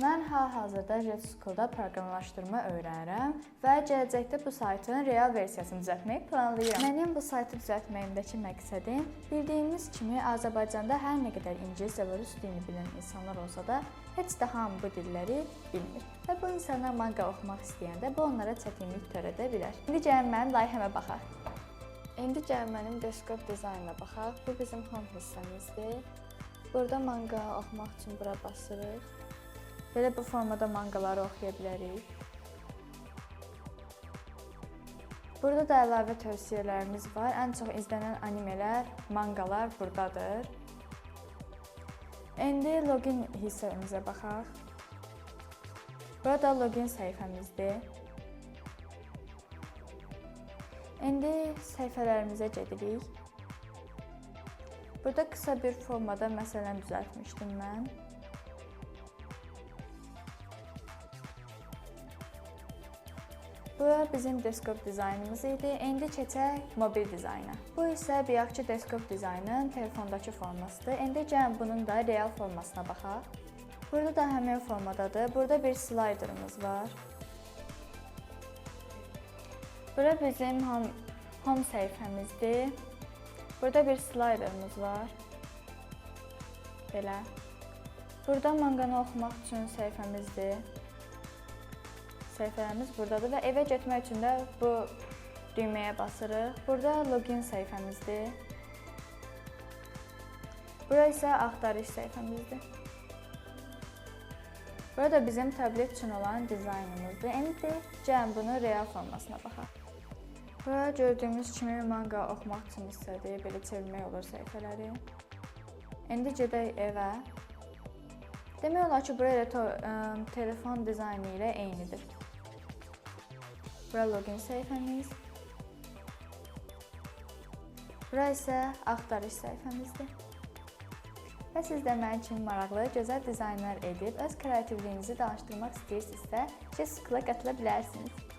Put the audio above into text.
Mən hal-hazırda Jet School-da proqramlaşdırma öyrənirəm və gələcəkdə bu saytın real versiyasını düzəltməyi planlayıram. Mənim bu saytı düzəltməyimdəki məqsədim, bildiyimiz kimi Azərbaycanda hər nə qədər ingilis və rus dilini bilən insanlar olsa da, heç də hamı bu dilləri bilmir. Və bu insanlar manga oxumaq istəyəndə bu onlara çətinlik törədə bilər. İndi gəlin mənim layihəmə baxaq. İndi gəlin mənim desktop dizaynına baxaq. Bu bizim home hissəmizdir. Burada manga oxumaq üçün bura basırıq. Belə bu formada mangaları oxuya bilərik. Burada da əlavə tövsiyələrimiz var. Ən çox izlənən animelər, mangalar buradadır. İndi login hissəmizə baxaq. Burada login səhifəmizdir. İndi səhifələrimizə gedirik. Burada qısa bir formada məsələn düzəltmişdim mən. Bu bizim desktop dizaynımız idi. İndi keçək mobil dizayna. Bu isə bayaqki desktop dizaynın telefondakı formasıdır. İndi gəlin bunun da real formasına baxaq. Burada da həmin formadadır. Burada bir slayderımız var. Bura bizim home səhifəmizdir. Burada bir slayderımız var. Belə. Burada manganı oxumaq üçün səhifəmizdir. Səhifələrimiz buradadır və evə getmək üçün də bu düyməyə basırıq. Burada login səhifəmizdir. Bura isə axtarış səhifəmizdir. Burada bizim tablet üçün olan dizaynımızdır. İndi gəlin bunu real formasına baxaq. Bura gördüyümüz kimi manga oxumaq üçün istədik. Belə çevirmək olur səhifələri. İndi gedək evə. Demək olar ki, burada telefon dizaynı ilə eynidir. Bura login səhifəmiz. Bura isə axtarış səhifəmizdir. Və siz də mənim kimi maraqlı, gözəl dizaynlar edib öz kreativliyinizi danışdırmaq istəyirsinizsə, Jet School-a qatıla bilərsiniz.